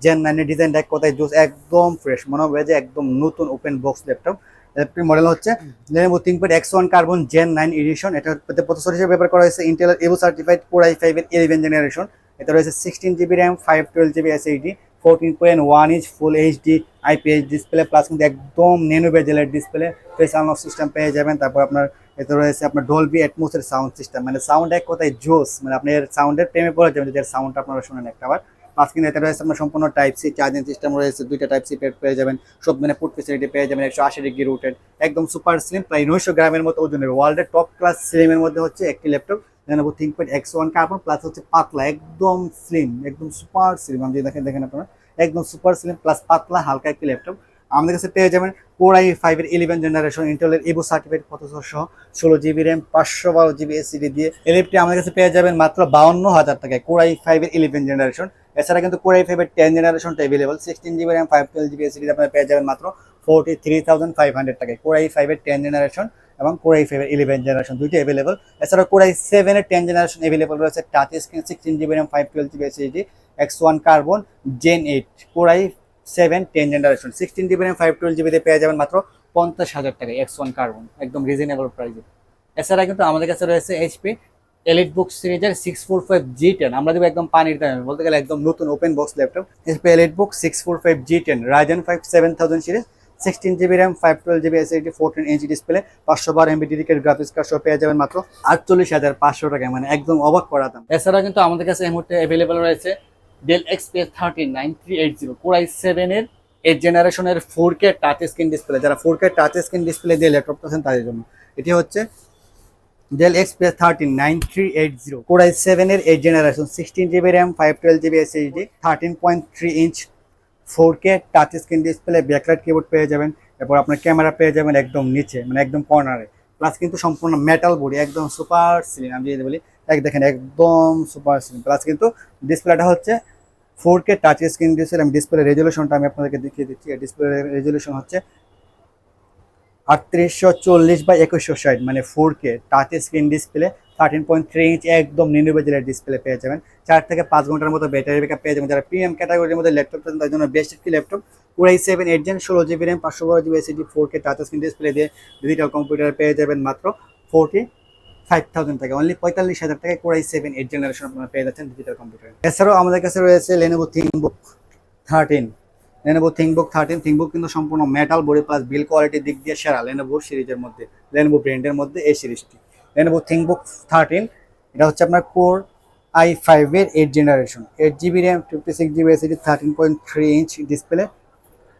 [SPEAKER 1] Gen 9 এর ডিজাইনটা এক কথায় জোস, একদম ফ্রেশ, মনে হবে যে একদম নতুন ওপেন বক্স ল্যাপটপ। ল্যাপটপটির মডেল হচ্ছে Lenovo ThinkPad X1 carbon Gen 9 edition. এটা প্রসেসর হিসেবে ব্যবহার করা হয়েছে Intel Evo certified Core i5 এর 11 জেনারেশন। এটা রয়েছে 16 GB RAM, 512 GB SSD, 14.1 inch full HD IPS display. Plus কিন্তু একদম ন্যানো বেজেলের ডিসপ্লে, ফেস আনলক সিস্টেম পেয়ে যাবেন। তারপর আপনার এতে রয়েছে আপনার ডলবি অ্যাটমসের সাউন্ড সিস্টেম, মানে সাউন্ড এক কথায় জোস, মানে আপনার সাউন্ডের প্রেমে পড়ে যাবেন যদি সাউন্ডটা আপনারা শুনেন একটাবার। প্লাস কিন্তু এতে রয়েছে আপনার সম্পূর্ণ টাইপ সি চার্জিং সিস্টেম রয়েছে, 2টা টাইপ সি পেয়ে যাবেন, সব মানে পোর্ট ফেসিলিটি পেয়ে যাবেন, 180 ডিগ্রি রুটেড, একদম সুপার স্লিম, প্রায় 900 গ্রামের মতো ওজনের, ওয়ার্ল্ডের টপ ক্লাস স্লিমের মধ্যে হচ্ছে একটি laptop Lenovo ThinkPad X1 carbon. Plus হচ্ছে পাতলা, একদম স্লিম, একদম সুপার স্লিম, আমি দেখেন আপনারা একদম সুপার স্লিম প্লাস পাতলা হালকা একটি ল্যাপটপ আমাদের কাছে পেয়ে যাবেন। Core i5 এর 11 জেনারেশন ইন্টেলের Evo সার্টিফাইড প্রসেসর সহ 16 GB র্যাম, 512 GB SSD দিয়ে এই ল্যাপটপটি আমাদের কাছে পেয়ে যাবেন মাত্র 52,000 টাকায়, Core i5 এর 11 জেনারেশন। এছাড়া কিন্তু Core i5 এর 10 জেনারেশনটা available, 16 GB RAM, 512 GB SSD আপনারা পেয়ে যাবেন মাত্র 43,500 টাকায়। Core i5 এর 10 জেনারেশন এবং Core i5 এর 11 জেনারেশন দুইটি अवेलेबल। এছাড়া Core i7 এর 10 জেনারেশন अवेलेबल রয়েছে, touch screen, 16 GB RAM, 512 GB SSD, X1 carbon Gen 8, Core i7 10 generation, 16 GB RAM, 512 GB তে পেয়ে যাবেন মাত্র 50,000 টাকায় X1 কার্বন, একদম রিজনেবল প্রাইসে। এছাড়া কিন্তু আমাদের কাছে রয়েছে HP EliteBook সিরিজের 645 G10, আমরা দেবো একদম পানির দামে, বলতে গেলে একদম নতুন open box laptop. HP EliteBook 645 G10 Ryzen 5 7000 series, 16 GB RAM, 512 GB SSD, 14 inch display, 512 MB dedicated graphics card সহ পেয়ে যাবেন মাত্র 48,500 টাকায়, মানে একদম অবাক করা দাম। এছাড়া কিন্তু আমাদের কাছে এই মুহূর্তে अवेलेबल রয়েছে Dell XPS 139380 Core i7 এর 8 জেনারেশনের 4K টাচ স্ক্রিন ডিসপ্লে, যারা 4K টাচ স্ক্রিন ডিসপ্লে দিয়ে ল্যাপটপ আছেন তাদের জন্য। এটি হচ্ছে ডেল এক্সপ্রেস 9380 কোর i7 এর 8 generation 16 GB RAM 512 GB SSD 13.3 inch 4K touch screen display backlight keyboard পেয়ে যাবেন। এরপর আপনার ক্যামেরা পেয়ে যাবেন একদম নিচে মানে একদম কর্নারে, প্লাস কিন্তু সম্পূর্ণ মেটাল বডি একদম সুপার স্লিম। আমি যদি বলি দেখেন একদম সুপার স্লিম, প্লাস কিন্তু ডিসপ্লেটা হচ্ছে 4K টাচ স্ক্রিন ডিসপ্লে। আমি ডিসপ্লে রেজলিউশনটা আমি আপনাদেরকে দেখিয়ে দিচ্ছি। ডিসপ্লে রেজলিউশন হচ্ছে 3840x2160 মানে 4K touch screen display 13.3 inch একদম নিনু বেজেলের ডিসপ্লে পেয়ে যাবেন। 4 থেকে 5 ঘন্টার মতো ব্যাটারি ব্যাকআপ পেয়ে যাবেন। যারা প্রিমিয়াম ক্যাটাগরির মধ্যে ল্যাপটপ চান তার জন্য বেস্ট একটি laptop core i7 8 gen 16 GB RAM 512 GB SSD 4K touch screen display দিয়ে ডিজিটাল কম্পিউটার পেয়ে যাবেন মাত্র 45,000 টাকা, অনলি 45,000 টাকায় কোর i7 8 জেনারেশন আপনারা পেয়ে যাচ্ছেন ডিজিটাল কম্পিউটার। এছাড়াও আমাদের কাছে রয়েছে Lenovo ThinkBook 13। Lenovo ThinkBook 13 ThinkBook কিন্তু সম্পূর্ণ মেটাল বডি প্লাস বিল কোয়ালিটির দিক দিয়ে সেরা Lenovo সিরিজের মধ্যে, Lenovo ব্র্যান্ডের মধ্যে এই সিরিজটি Lenovo ThinkBook 13। এটা হচ্ছে আপনার কোর i5 এর 8 generation 8 GB RAM 56 GB SSD 13.3 inch display.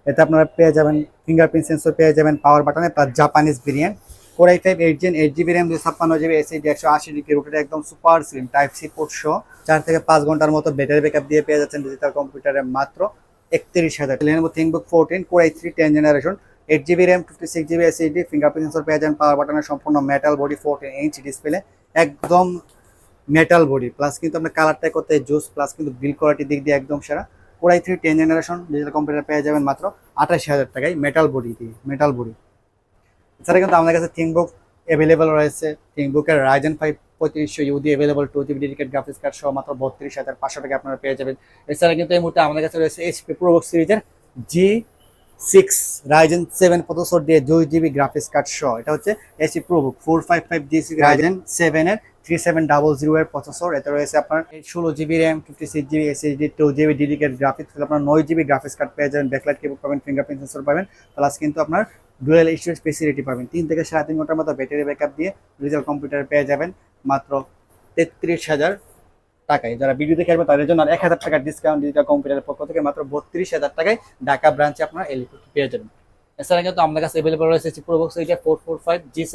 [SPEAKER 1] এতে আপনারা পেয়ে যাবেন ফিঙ্গারপ্রিন্ট সেন্সর পেয়ে যাবেন পাওয়ার বাটনে plus Japanese variant. Core i5 8 gen 8 GB RAM 256 GB SSD 180 degree rotate একদম super slim type C port সহ 4 থেকে 5 ঘন্টার মতো ব্যাটারি ব্যাকআপ দিয়ে পেয়ে যাচ্ছেন ডিজিটাল কম্পিউটারে মাত্র 31,000। Lenovo ThinkBook 14 core i3 10 generation 8 GB RAM 56 GB SSD fingerprint sensor পেয়ে যাবেন পাওয়ার বাটনের সম্পূর্ণ মেটাল বডি 14 ইঞ্চ ডিসপ্লে একদম মেটাল বডি, প্লাস কিন্তু আপনার কালারটা করতে জুস, প্লাস কিন্তু বিল কোয়ালিটির দিক দিয়ে একদম সেরা। Core i3 10 generation digital computer পেয়ে যাবেন মাত্র 28,000 টাকায় মেটাল বডি দিয়ে মেটাল বডি। এছাড়া কিন্তু আমাদের কাছে ThinkBook অ্যাভেলেবল রয়েছে। ThinkBook-এর Ryzen 5 3500U দিয়ে available 2GB dedicate graphics card সহ মাত্র 32,500 টাকা আপনারা পেয়ে যাবেন। এছাড়া কিন্তু এই মুহূর্তে আমাদের কাছে রয়েছে HP ProBook সিরিজের G6 Ryzen 7 প্রসেসর দিয়ে 2GB গ্রাফিক্স কার্ড সহ। এটা হচ্ছে HP ProBook 455G6 Ryzen 7 এর 3700 এর প্রসেসর। এতে রয়েছে আপনার 16 GB RAM 56 GB SSD 2GB dedicate graphics, আপনার 9GB গ্রাফিক্স কার্ড পেয়ে যাবেন, ব্যাকলাইট কিবোর্ড পাবেন, ফিঙ্গারপ্রিন্ট সেন্সর পাবেন, প্লাস কিন্তু আপনার ডুয়েল স্টোরেজ ফেসিলিটি পাবেন। 3 থেকে 3.5 ঘন্টার মতো ব্যাটারি ব্যাকআপ দিয়ে ডিজিটাল কম্পিউটার পেয়ে যাবেন মাত্র 33,000 টাকায়। যারা ভিডিও দেখে আসবেন তাদের জন্য 1,000 টাকার ডিসকাউন্ট ডিজিটাল কম্পিউটারের পক্ষ থেকে মাত্র 32,000 টাকায় ঢাকা ব্রাঞ্চে আপনারা এই ল্যাপটপটি পেয়ে যাবেন। এছাড়া কিন্তু আমাদের কাছে অ্যাভেলেবল রয়েছে ProBook সিরিজের 445G7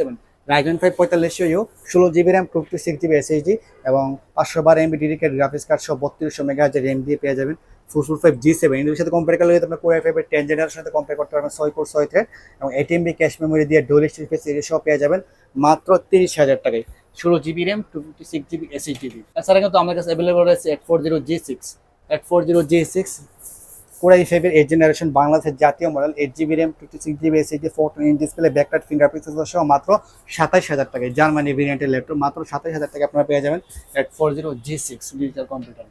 [SPEAKER 1] Ryzen 5 4500U 16GB RAM 56GB SSD এবং 512 MB ডেডিকেটেড গ্রাফিক্স কার্ড সহ 3200 MHz র্যাম দিয়ে পেয়ে যাবেন 445G7। এর সাথে কম্পেয়ার করলে আপনার কোর i5 এর 10 জেনারেশনের সাথে কম্পেয়ার করতে পারবেন 6 কোর 6 থ্রেড এবং 8MB ক্যাশ মেমোরি দিয়ে ডুয়াল স্টোরেজ ফেসিলিটি সহ পেয়ে যাবেন মাত্র 30,000 টাকায় 16GB র্যাম 256GB SSD। এছাড়া কিন্তু আমাদের কাছে অ্যাভেলেবল রয়েছে 840G6 কোর i5 এর 8 জেনারেশন বাংলাদেশের জাতীয় model 8GB RAM 56GB SSD 14 inch display backlight fingerprint sensor সহ মাত্র 27,000 টাকায় জার্মানি ভেরিয়েন্টের ল্যাপটপ মাত্র 27,000 টাকা আপনারা পেয়ে যাবেন 840G6 ডিজিটাল কম্পিউটার।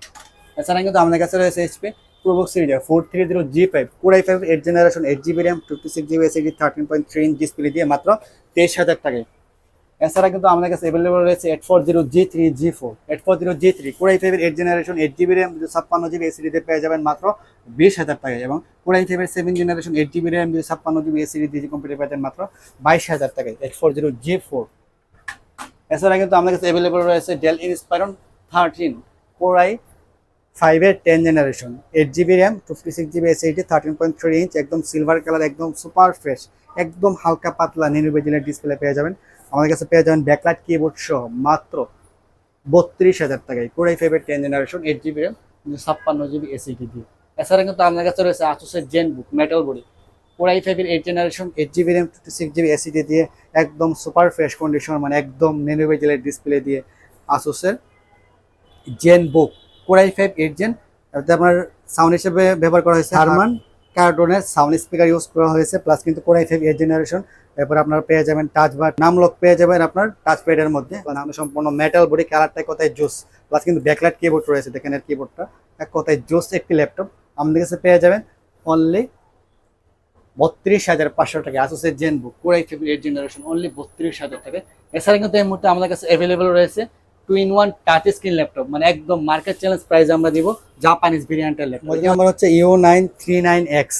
[SPEAKER 1] এছাড়া কিন্তু আমাদের কাছে রয়েছে HP ProBook সিরিজের 430G5 core i5 8 generation 8GB RAM 56GB SSD 13.3 inch display দিয়ে মাত্র 23,000 টাকায়। এছাড়া কিন্তু আমাদের কাছে অ্যাভেলেবল রয়েছে 840G3 কোর i5 এর 8 generation 8GB RAM 256GB SSD দিয়ে পেয়ে যাবেন মাত্র 20,000 টাকায় এবং কোর i5 এর 7 generation 8GB RAM 256GB SSD দিয়ে কম্পিউটার পেয়ে যাবেন মাত্র 22,000 টাকায় 840G4। এছাড়া কিন্তু আমাদের কাছে অ্যাভেলেবল রয়েছে Dell Inspiron 13 কোর i5 এর 10 generation 8GB RAM 56GB SSD 13.3 inch একদম সিলভার কালার একদম সুপার ফ্রেশ একদম হালকা পাতলা নিনু বেজেলের ডিসপ্লে পেয়ে যাবেন। আমাদের কাছে পেয়ে যাবেন ব্যাকলাইট কিবোর্ড সহ মাত্র 32,000 টাকায় কোর i5 এর 10 generation 8GB RAM 56GB SSD দিয়ে। এছাড়া কিন্তু আমাদের কাছে রয়েছে Asus-এর ZenBook metal body core i5 এর 8 generation 8GB RAM 56GB SSD দিয়ে একদম সুপার ফ্রেশ কন্ডিশন মানে একদম নিনু বেজেলের ডিসপ্লে দিয়ে Asus-এর ZenBook কোর i5 8 জেন। এতে আপনার সাউন্ড হিসেবে ব্যবহার করা হয়েছে হারমান কার্ডনের সাউন্ড স্পিকার ইউজ করা হয়েছে, প্লাস কিন্তু কোর i5 8 জেনারেশন। এরপর আপনারা পেয়ে যাবেন টাচ বার নাম লক পেয়ে যাবেন আপনার টাচ প্যাডের মধ্যে, নাম সম্পূর্ণ মেটাল বডি কালারটা কোথায় জোস, প্লাস কিন্তু ব্যাকলাইট কিবোর্ড রয়েছে দেখেন এর কিবোর্ডটা এক কথায় জোস একটি ল্যাপটপ আমাদের কাছে পেয়ে যাবেন অনলি 32,500 টাকা Asus-এর ZenBook core i5 8 generation only 32,000 টাকা। এছাড়া কিন্তু এই মুহূর্তে আমাদের কাছে অ্যাভেলেবল রয়েছে 2-in-1 টাচ স্ক্রিন ল্যাপটপ মানে একদম মার্কেট চ্যালেঞ্জ প্রাইস আমরা দিব জাপানিজ ভেরিয়েন্টের ল্যাপটপ। মডেল নাম্বার হচ্ছে U939X।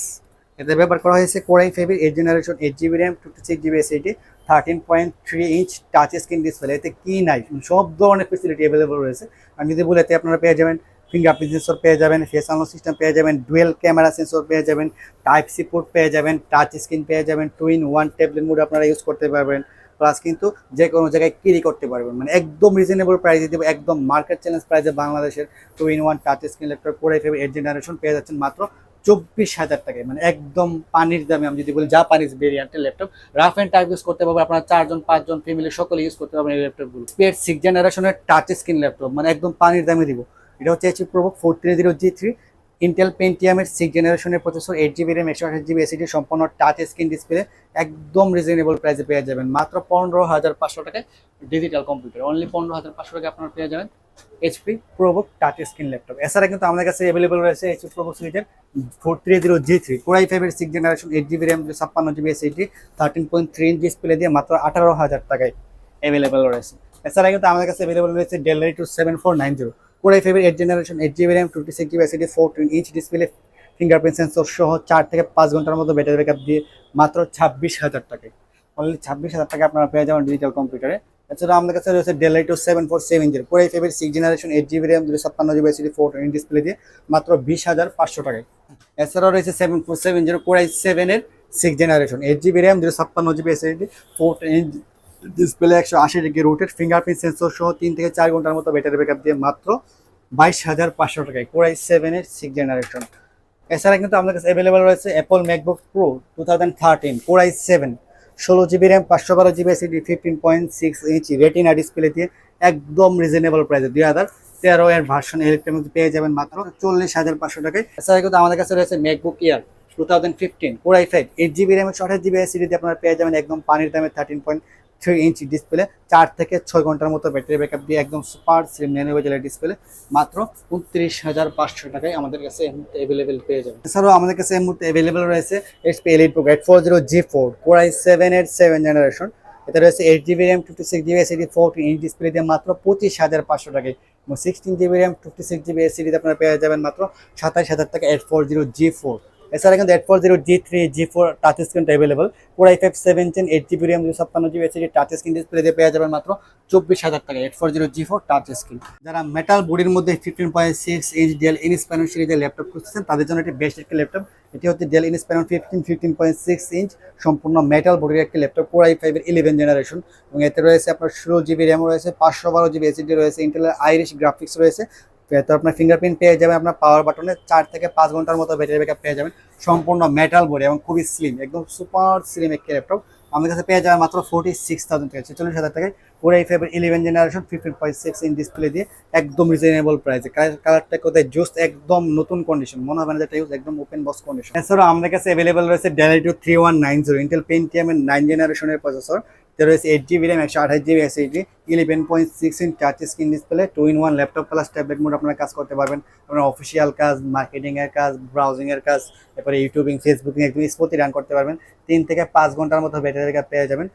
[SPEAKER 1] এতে ব্যবহার করা হয়েছে কোর i5 এর 8 generation 8GB RAM 56GB SSD 13.3 inch touch screen display. এতে কি নাই সব ধরনের ফেসিলিটি অ্যাভেলেবল রয়েছে। আমি যদি বলি এতে আপনারা পেয়ে যাবেন ফিঙ্গারপ্রিন্ট সেন্সর পেয়ে যাবেন, ফেস আনলক সিস্টেম পেয়ে যাবেন, ডুয়েল ক্যামেরা সেন্সর পেয়ে যাবেন, টাইপ সি পোর্ট পেয়ে যাবেন, টাচ স্ক্রিন পেয়ে যাবেন, 2-in-1 ট্যাবলেট মোড আপনারা ইউজ করতে পারবেন, প্লাস কিন্তু যে কোনো জায়গায় ক্যারি করতে পারবেন, মানে একদম রিজনেবল প্রাইসে দিব, একদম মার্কেট চ্যালেঞ্জ প্রাইসে বাংলাদেশের 2-in-1 touch screen laptop Core i5 8th generation পেয়ে যাচ্ছেন মাত্র 24,000 টাকায়, মানে একদম পানির দামে। আমি যদি বলি জাপানিজ ভেরিয়েন্টের laptop, rough and tough use করতে পারবেন, আপনার 4 জন 5 জন ফ্যামিলি সকলে ইউজ করতে পারবেন এই ল্যাপটপগুলো। পেড 6th জেনারেশনের টাচ স্ক্রিন ল্যাপটপ, মানে একদম পানির দামে দিব। এটা হচ্ছে HP ProBook 430G3 Intel পেন্টিয়ামের 6th জেনারেশনের processor, 8GB RAM 128GB SSD, সম্পূর্ণ টাচ স্ক্রিন ডিসপ্লে, একদম রিজনেবল প্রাইসে পেয়ে যাবেন মাত্র 15,500 টাকায়। ডিজিটাল কম্পিউটার অনলি 15,500 টাকায় আপনারা পেয়ে যাবেন HP ProBook touch screen laptop. এছাড়া কিন্তু আমাদের কাছে অ্যাভেলেবল রয়েছে HP ProBook সিরিজের 430G3 Core i5 এর 6th generation, 8GB RAM 56GB SSD, 13.3 inch display দিয়ে মাত্র 18,000 টাকায় অ্যাভেলেবল রয়েছে। এছাড়া কিন্তু আমাদের কাছে অ্যাভেলেবল রয়েছে Dell Latitude 7490 Core i5 এর 8th generation, 8GB RAM 56GB SSD, 14 inch display, fingerprint sensor সহ 4 থেকে 5 ঘন্টার মতো ব্যাটারি ব্যাকআপ দিয়ে মাত্র 26,000 টাকায়। অনলি 26,000 টাকা আপনারা পেয়ে যাবেন ডিজিটাল কম্পিউটারে। এছাড়া আমাদের কাছে রয়েছে Dell Latitude 7470 Core i5 এর 6th generation, 8GB RAM 256GB SSD, 14 inch display দিয়ে মাত্র 20,500 টাকায়। এছাড়াও রয়েছে 7470 Core i7 এর 6th generation, 8GB RAM 256GB SSD, 14 inch display, 180° rotate, fingerprint sensor সহ 3 থেকে 4 ঘন্টার মতো ব্যাটারি ব্যাকআপ দিয়ে মাত্র 22,500 টাকায় Core i7 এর 6th জেনারেশন। এছাড়া কিন্তু আমাদের কাছে অ্যাভেলেবল রয়েছে Apple MacBook Pro 2013 Core i7 16GB RAM 512GB SSD, 15.6 ইঞ্চি রেটিনা ডিসপ্লে দিয়ে একদম রিজনেবল প্রাইসে 2013 এর ভার্সন ইলেকট্রনিক্স পেয়ে যাবেন মাত্র 40,500 টাকায়। এছাড়া কিন্তু আমাদের কাছে রয়েছে MacBook Air 2015 Core i5 8GB RAM 128GB SSD দিয়ে আপনারা পেয়ে যাবেন একদম পানির দামে 13.3 ইঞ্চি ডিসপ্লে, 4 থেকে 6 ঘন্টার মতো ব্যাটারি ব্যাকআপ দিয়ে একদম সুপার স্লিম ন্যানো বেজেলের ডিসপ্লে মাত্র 29,500 টাকায় আমাদের কাছে এই মুহূর্তে অ্যাভেলেবেল পেয়ে যাবেন। এছাড়াও আমাদের কাছে এই মুহূর্তে অ্যাভেলেবেল রয়েছে HP EliteBook 840G4 Core i7 এর 7th জেনারেশন। এটা রয়েছে 8GB RAM 56GB SSD, 14 inch display দিয়ে মাত্র 25,500 টাকায়। 16GB RAM 56GB SSD দিয়ে আপনারা পেয়ে যাবেন মাত্র 27,000 টাকা 840G4। এছাড়া কিন্তু 840G3 G4 touch screen available. Core i5 7th Gen, 8GB RAM 256GB SSD, touch screen display দিয়ে পেয়ে যাবেন মাত্র 24,000 টাকা 840G4 টাচ স্ক্রিন। যারা মেটাল বডির মধ্যে 15.6 ইঞ্চ Dell Inspiron সিরিজের ল্যাপটপ খুঁজছেন তাদের জন্য এটি বেস্ট একটি ল্যাপটপ। এটি হচ্ছে Dell Inspiron 15.6 ইঞ্চ সম্পূর্ণ মেটাল বডির একটি ল্যাপটপ Core i5 এর 11th জেনারেশন, এবং এতে রয়েছে আপনার 16GB RAM রয়েছে, 512GB SSD রয়েছে, ইন্টেলের আইরিশ গ্রাফিক্স রয়েছে। তো আপনার ফিঙ্গারপ্রিন্ট পেয়ে যাবেন, আপনার পাওয়ার বাটনে 4 থেকে 5 ঘন্টার মতো ব্যাটারি ব্যাকআপ পেয়ে যাবেন, সম্পূর্ণ মেটাল বডি এবং খুবই স্লিম, একদম সুপার স্লিম একটি ল্যাপটপ। আমাদের কাছে পেয়ে যাবেন মাত্র 46,000 টাকা 46,000 টাকায় Core i5 এর 11th জেনারেশন 15.6 ইঞ্চ ডিসপ্লে দিয়ে একদম রিজনেবল প্রাইসে। কালারটা কোথায় জোস, একদম নতুন কন্ডিশন, মনে হবে না যেটা ইউজ, একদম ওপেন বক্স কন্ডিশন। এছাড়াও আমাদের কাছে অ্যাভেলেবল রয়েছে Dell Latitude 3190 ইন্টেল পেন্টিয়াম এর 9th জেনারেশনের প্রসেসর, রয়েছে 8GB RAM 128GB SSD, 11.6 inch touch screen display, 2-in-1 laptop plus tablet mode আপনারা কাজ করতে পারবেন। আপনার অফিসিয়াল কাজ, মার্কেটিং এর কাজ, ব্রাউজিং এর কাজ, তারপরে ইউটিউবিং, ফেসবুকিং একদম স্মুথলি রান করতে পারবেন। 3 থেকে 5 ঘন্টার মতো ব্যাটারি ব্যাকআপ পেয়ে যাবেন।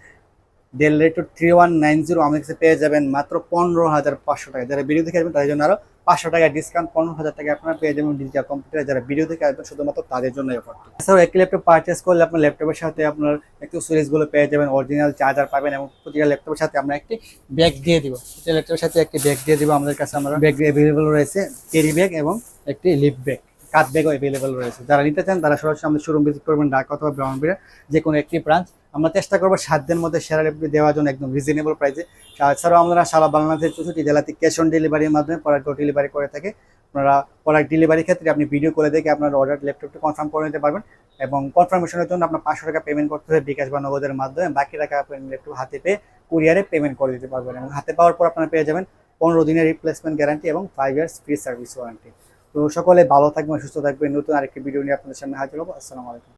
[SPEAKER 1] Dell Latitude 3190 আমাদের কাছে পেয়ে যাবেন মাত্র 15,500 টাকা। যারা ভিডিও দেখে আসবেন তাদের জন্য আরো 500 টাকা ডিসকাউন্ট, 15,000 টাকা আপনারা পেয়ে যাবেন ডিজিটাল কম্পিউটার। যারা ভিডিও দেখে আসবেন শুধুমাত্র তাদের জন্য অফারটি। এছাড়াও একটি ল্যাপটপ পারচেস করলে আপনার ল্যাপটপের সাথে আপনার অ্যাক্সেসরিজগুলো পেয়ে যাবেন, অরিজিনাল চার্জার পাবেন, এবং প্রতিটা ল্যাপটপের সাথে আমরা একটি ব্যাগ দিয়ে দিব। প্রতিটা ল্যাপটপের সাথে একটি ব্যাগ দিয়ে দিব। আমাদের কাছে আমরা ব্যাগ অ্যাভেলেবল রয়েছে, ক্যারি ব্যাগ এবং একটি লিফট ব্যাগ, কাঠ ব্যাগও অ্যাভেলেবল রয়েছে। যারা নিতে চান তারা সরাসরি আমাদের শোরুম ভিজিট করবেন, ঢাকা অথবা ব্রাউনবাড়িয়া যে কোনো একটি ব্রাঞ্চ। আমরা চেষ্টা করবো 7 দিনের মধ্যে সেরা ল্যাপটপ দেওয়ার জন্য একদম রিজনেবল প্রাইসে। এছাড়াও আমরা সারা বাংলাদেশের 64 জেলাতে ক্যাশ অন ডেলিভারির মাধ্যমে প্রোডাক্ট ডেলিভারি করে থাকি। আপনারা প্রোডাক্ট ডেলিভারির ক্ষেত্রে আপনি ভিডিও করে দেখে আপনার অর্ডার ল্যাপটপটা কনফার্ম করে নিতে পারবেন, এবং কনফার্মেশনের জন্য আপনার 500 টাকা পেমেন্ট করতে হবে বিকাশ বা নগদের মাধ্যমে। বাকি টাকা আপনি ল্যাপটপ হাতে পেয়ে কুরিয়ারে পেমেন্ট করে দিতে পারবেন, এবং হাতে পাওয়ার পর আপনারা পেয়ে যাবেন 15 দিনের রিপ্লেসমেন্ট গ্যারান্টি এবং 5 ইয়ার্স ফ্রি সার্ভিস ওয়ারেন্টি। তো সকলে ভালো থাকবেন, সুস্থ থাকবেন। নতুন আরেকটি ভিডিও নিয়ে আপনাদের সামনে হাজির হবো। আসসালামু আলাইকুম।